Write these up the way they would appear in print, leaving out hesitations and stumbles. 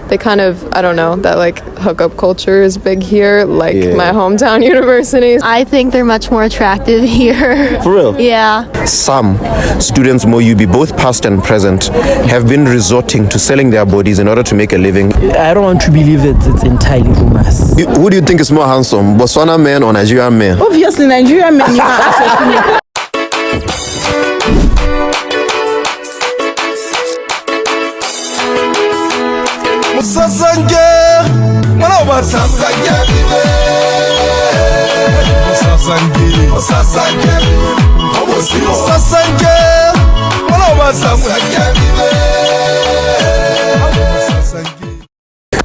they kind of, I don't know, that like hookup culture is big here, like my hometown universities. I think they're much more attractive here. For real? Yeah. Some students, MOUB, both past and present, have been resorting to selling their bodies in order to make a living. I don't want to believe that it's entirely rumors. Who do you think is more handsome, Botswana man or Nigerian man? Obviously, Nigerian men. You can't access me.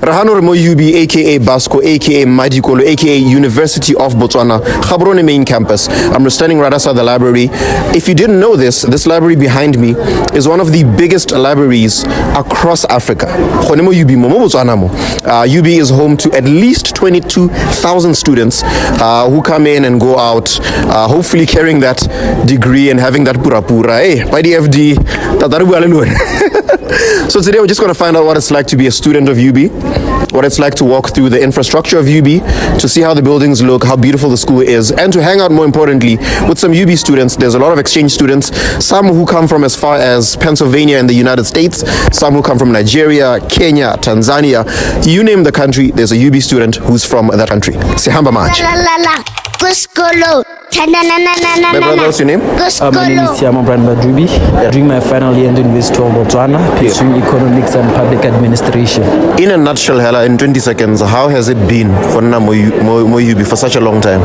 Rahano MOUB, aka Basco, aka Madikolo, aka University of Botswana, Gaborone main campus. I'm standing right outside the library. If you didn't know this library behind me is one of the biggest libraries across Africa. UB is home to at least 22,000 students who come in and go out, hopefully carrying that degree and having that pura. Hey, by the FD, So today we're just going to find out what it's like to be a student of UB, what it's like to walk through the infrastructure of UB, to see how the buildings look, how beautiful the school is, and to hang out, more importantly, with some UB students. There's a lot of exchange students, some who come from as far as Pennsylvania in the United States, some who come from Nigeria, Kenya, Tanzania. You name the country, there's a UB student who's from that country. Sihamba Maj. My brother, what's your name? My name is Siamo Brand Badrubi. Doing my final year in the University of Botswana, pursuing economics and public administration. In a nutshell, Hela, in 20 seconds, how has it been for MOUB for such a long time?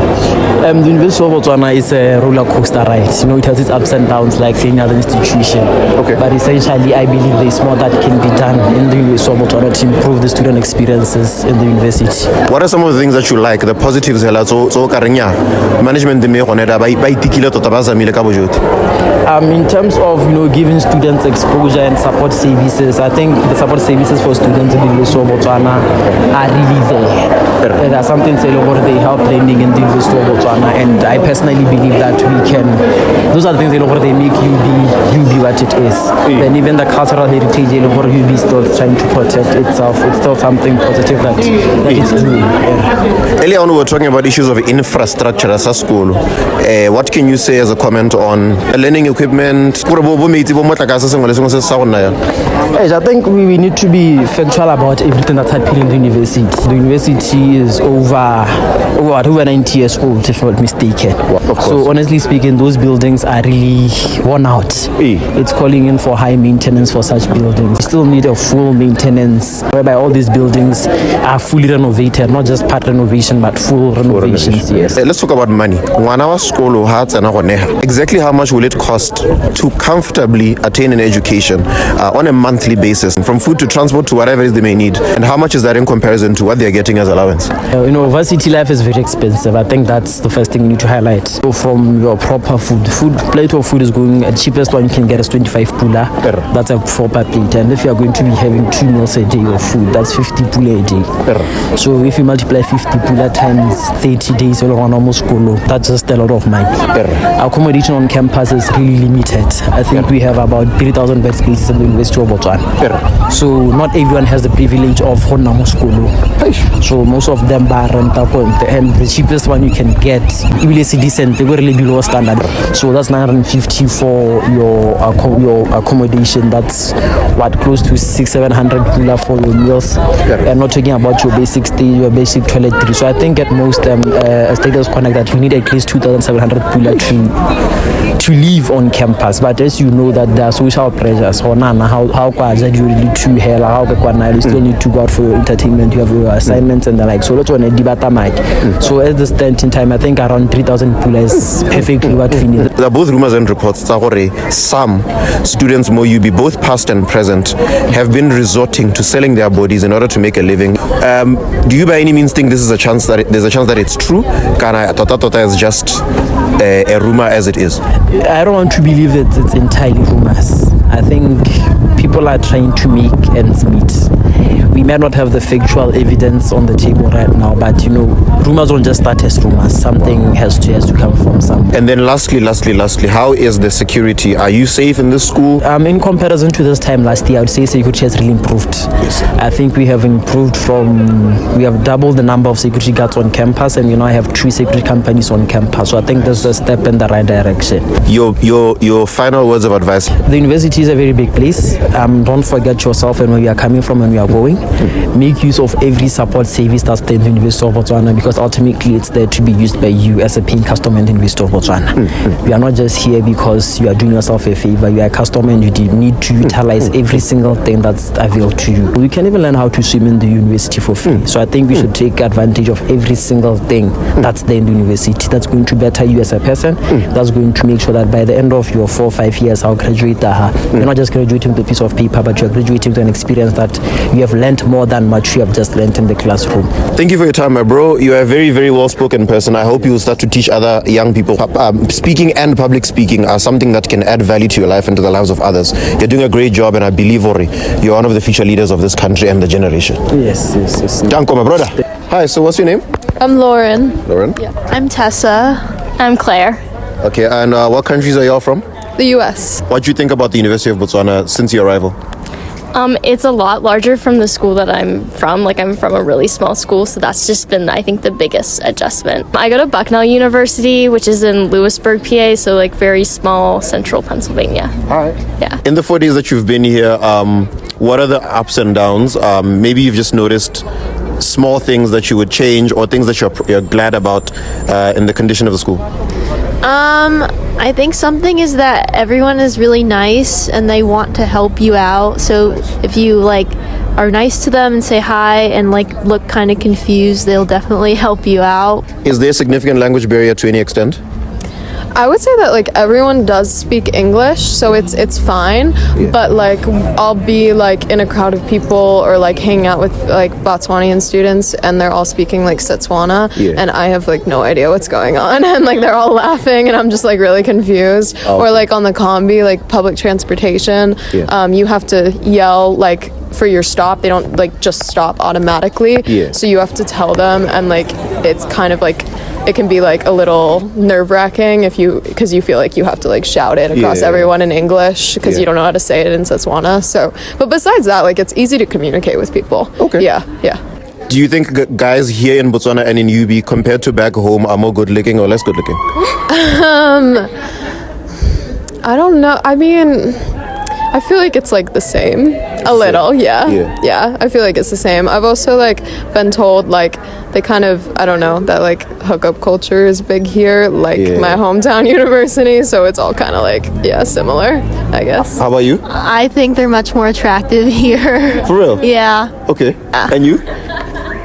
The University of Botswana is a roller coaster ride. You know, it has its ups and downs like any other institution. Okay. But essentially, I believe there's more that can be done in the University of Botswana to improve the student experiences in the university. What are some of the things that you like, the positives, Hela? So Karenya, management, in terms of, you know, giving students exposure and support services, I think the support services for students in the University of Botswana are really there. There are some things that they help learning in the University of Botswana, and I personally believe that those are the things that they make UB what it is. And even the cultural heritage UB is still trying to protect itself. It's still something positive that it's doing. Earlier on, we were talking about issues of infrastructure as a school. What can you say as a comment on learning equipment? I think we need to be factual about everything that's happening in the university. The university is over 90 years old, if I'm not mistaken. So honestly speaking, those buildings are really worn out. It's calling in for high maintenance for such buildings. We still need a full maintenance, whereby all these buildings are fully renovated, not just part renovation, but full renovations. Yes. Let's talk about money. Exactly how much will it cost to comfortably attain an education on a monthly basis, from food to transport to whatever it is they may need, and how much is that in comparison to what they're getting as allowance? Varsity life is very expensive. I think that's the first thing you need to highlight. So from your proper plate of food is going, the cheapest one you can get is 25 pula. That's a 4 per plate, and if you are going to be having 2 meals a day of food, that's 50 pula a day. So if you multiply 50 pula times 30 days, that's just a lot of money. Accommodation on campus is really limited. I think we have about 3,000 bed spaces in the University of Botswana. So not everyone has the privilege of Honamo School. So most of them are rental, and the cheapest one you can get, even is decent, they were really below standard. So that's 950 for your accommodation. That's close to 600-700 pula for your meals. And not talking about your basic stay, your basic toiletry. So I think at most status connect that you need at least 2,700 pula to live on campus. But as you know that there are social pressures, how you really to hell, you still need to go out for your entertainment, you have your assignments and the like. So that's when I debate mic. So at this point in time, I think around 3,000 pula is perfectly what we need. There are both rumors and reports. Some students, MOUB, both past and present, have been resorting to selling their bodies in order to make a living. Do you by any means think there's a chance that it's true? Tota is just a rumor as it is? I don't want to believe that it's entirely rumors. I think people are trying to make ends meet. We may not have the factual evidence on the table right now, but you know, rumors don't just start as rumors. Something has to come from somewhere. And then lastly, how is the security? Are you safe in this school? In comparison to this time last year, I would say security has really improved. Yes. I think we have improved we have doubled the number of security guards on campus, and we now have 3 security companies on campus. So I think there's a step in the right direction. Your final words of advice? The university is a very big place. Don't forget yourself and where you are coming from and where you are going. Make use of every support service that's there in the University of Botswana, because ultimately it's there to be used by you as a paying customer in the University of Botswana. You are not just here because you are doing yourself a favor. You are a customer and you need to utilize every single thing that's available to you. You can even learn how to swim in the university for free. So I think we should take advantage of every single thing that's there in the university. That's going to better you as a person. That's going to make sure that by the end of your 4 or 5 years, I'll graduate. You're not just graduating with a piece of paper, but you're graduating with an experience that you have learned more than much you have just learned in the classroom. Thank you for your time, my bro. You are a very, very well-spoken person. I hope you will start to teach other young people. Speaking and public speaking are something that can add value to your life and to the lives of others. You're doing a great job, and I believe, Ori, you're one of the future leaders of this country and the generation. Yes. Danko, my brother. Hi, so what's your name? I'm Lauren. Lauren? Yeah. I'm Tessa. I'm Claire. Okay, and what countries are y'all from? The US. What do you think about the University of Botswana since your arrival? It's a lot larger from the school that I'm from. Like, I'm from a really small school, so that's just been, I think, the biggest adjustment. I go to Bucknell University, which is in Lewisburg, PA, so like very small, central Pennsylvania. All right. Yeah. In the 4 days that you've been here, what are the ups and downs? Maybe you've just noticed small things that you would change, or things that you're glad about in the condition of the school. I think something is that everyone is really nice and they want to help you out. So if you are nice to them and say hi and look kind of confused, they'll definitely help you out. Is there a significant language barrier to any extent? I would say that everyone does speak English, so it's fine. Yeah. But I'll be in a crowd of people or hanging out with Botswanian students, and they're all speaking Setswana, and I have no idea what's going on, and they're all laughing, and I'm just really confused. Oh. Or on the combi, public transportation, you have to yell for your stop. They don't just stop automatically. Yeah. So you have to tell them, and it's kind of it can be a little nerve-wracking because you feel you have to shout it across everyone in English because you don't know how to say it in Setswana. So, but besides that, it's easy to communicate with people. Okay. Yeah. Do you think guys here in Botswana and in UB compared to back home are more good-looking or less good-looking? I don't know. I mean, I feel it's the same. A little, yeah. I feel it's the same. I've also been told they kind of, I don't know, that hookup culture is big here, my hometown university, so it's all kind of similar, I guess. How about you? I think they're much more attractive here. For real? Yeah. Okay. And you?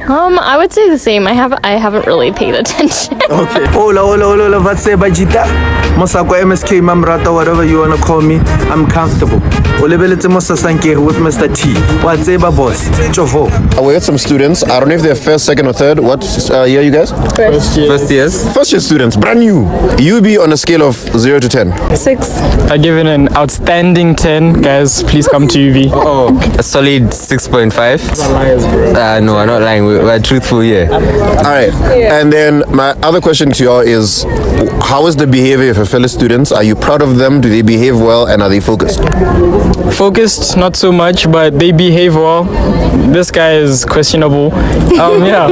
I would say the same. I haven't really paid attention. Okay. Hola, vatse bajita. Mosako MSK Mamrata, whatever you wanna call me, I'm comfortable. Olebeletse MOSASANKEGI with Mr. T. Watseba boss. Chovo. We got some students. I don't know if they're first, second, or third. What year you guys? First years. First year students, brand new. UB on a scale of 0 to 10. 6. I give it an outstanding 10. Guys, please come to UB. Oh, a solid 6.5. No, I'm not lying. We're truthful here. All right. And then my other question to y'all is, how is the behavior of your fellow students? Are you proud of them? Do they behave well, and are they focused? Focused, not so much, but they behave well. This guy is questionable. I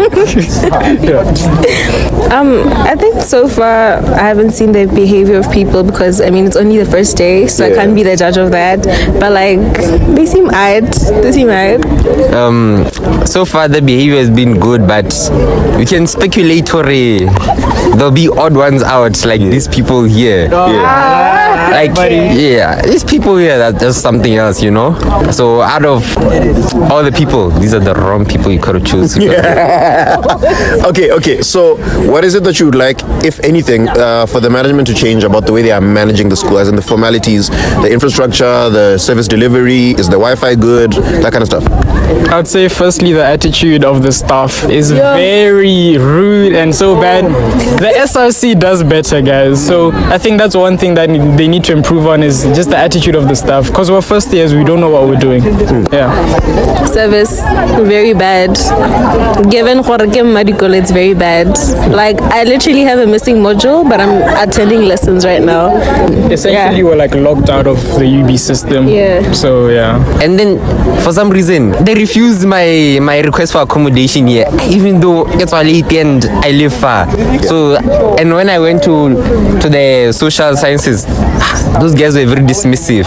think so far I haven't seen the behavior of people because it's only the first day, so I can't be the judge of that. But they seem eyed. So far the behavior has been good, but we can speculate for there'll be odd ones out, these people here. These people here, that's just something else, So out of all the people, these are the wrong people you could have chosen. Okay. So what is it that you would like, if anything, for the management to change about the way they are managing the school, as in the formalities, the infrastructure, the service delivery, is the Wi-Fi good, that kind of stuff? I would say firstly the attitude of the staff is very rude and so bad. The SRC does better, guys. So I think that's one thing that they need to improve on, is just the attitude of the staff. Because we're first years, we don't know what we're doing. Yeah. Service, very bad. Given Jorge medical, it's very bad. Like, I literally have a missing module, but I'm attending lessons right now. Essentially, we're like locked out of the UB system. Yeah. So, yeah. And then, for some reason, they refused my request for accommodation here, even though it's all late and I live far. So, and when I went to the social sciences, those guys were very dismissive.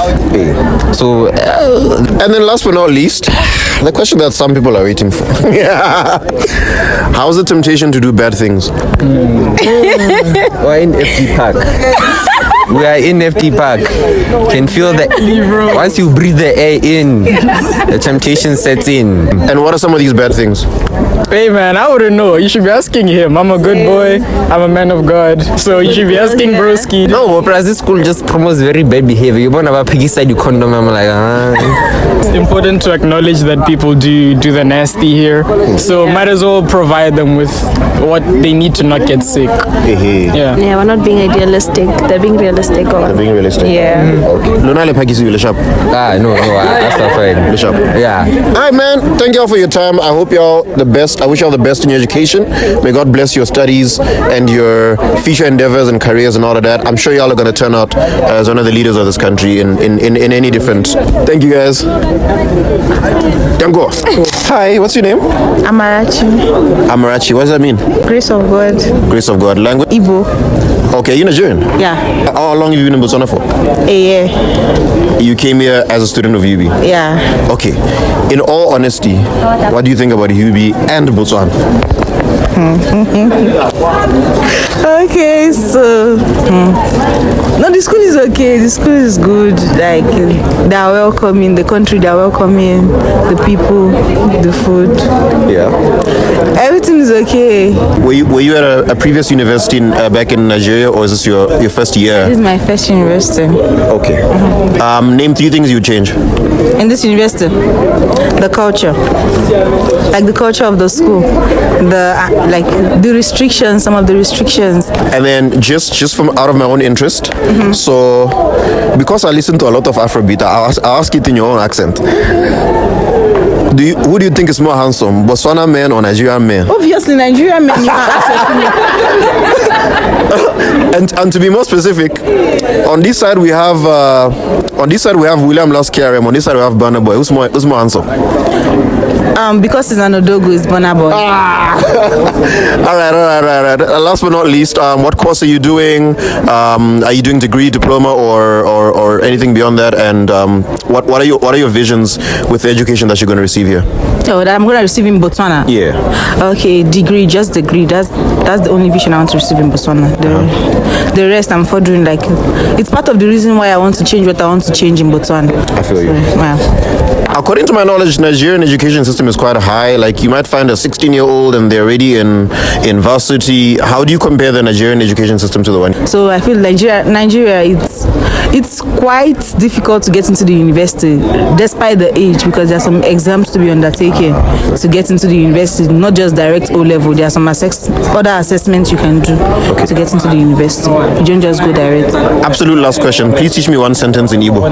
So, and then last but not least, the question that some people are waiting for. How's the temptation to do bad things? we're in FD Park. We are in FD Park. Can feel that once you breathe the air in, the temptation sets in. And what are some of these bad things? Hey man, I wouldn't know. You should be asking him. I'm a good boy. I'm a man of God. So you should be asking broski. No, plus this school just promotes very bad behavior. You want about piggy side, you condom. I'm like, It's important to acknowledge that people do the nasty here. So might as well provide them with what they need to not get sick. Yeah. Yeah, we're not being idealistic. They're being realistic. They're being realistic. Yeah. Lona le pakisi le shop. no, that's not fine. Le shop. Yeah. All right, man. Thank y'all for your time. I hope y'all the best. I wish y'all the best in your education. May God bless your studies and your future endeavors and careers and all of that. I'm sure y'all are going to turn out as one of the leaders of this country in any different. Thank you, guys. Dango. Hi, what's your name? Amarachi. Amarachi. What does that mean? Grace of God. Grace of God. Language? Igbo. Okay, you're Nigerian? Yeah. How long have you been in Botswana for? A year. You came here as a student of UB? Yeah. Okay. In all honesty, what do you think about UB and Botswana? Okay, so no, the school is okay. The school is good. Like they are welcoming. The country they are welcoming. The people, the food. Yeah. Everything is okay. Were you at a previous university back in Nigeria, or is this your first year? This is my first university. Okay. Name 3 things you would change. In this university, the culture, like the culture of the school, the restrictions, some of the restrictions. And then just from out of my own interest, so because I listen to a lot of Afrobeat, I'll ask it in your own accent. Who do you think is more handsome, Botswana man or Nigerian man? Obviously, Nigerian men. You can answer me. And to be more specific, on this side we have William Laskiarem. On this side we have Burna Boy. Who's more handsome? Because he's an Odogu, it's Burna Boy. All right. Last but not least, what course are you doing? Are you doing degree, diploma, or anything beyond that? And what are your visions with the education that you're going to receive here? Oh, that I'm going to receive in Botswana. Yeah. Okay, degree, just degree. That's the only vision I want to receive in Botswana. The rest I'm furthering, like it's part of the reason why I want to change what I want to change in Botswana. I feel you. Yeah. According to my knowledge, Nigerian education system is quite high. Like you might find a 16-year-old and they're already in varsity. How do you compare the Nigerian education system to the one? So I feel Nigeria, it's quite difficult to get into the university despite the age, because there are some exams to be undertaken to get into the university, not just direct O-level. There are some other assessments you can do to get into the university. You don't just go direct. Absolute last question. Please teach me one sentence in Igbo.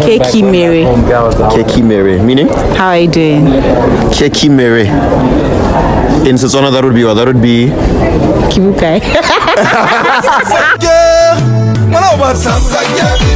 Keki Mary. Keki Mary. Meaning? How are you doing? Keki Mary. In Setswana, that would be what? That would be Kibukai. MOSASANKEGI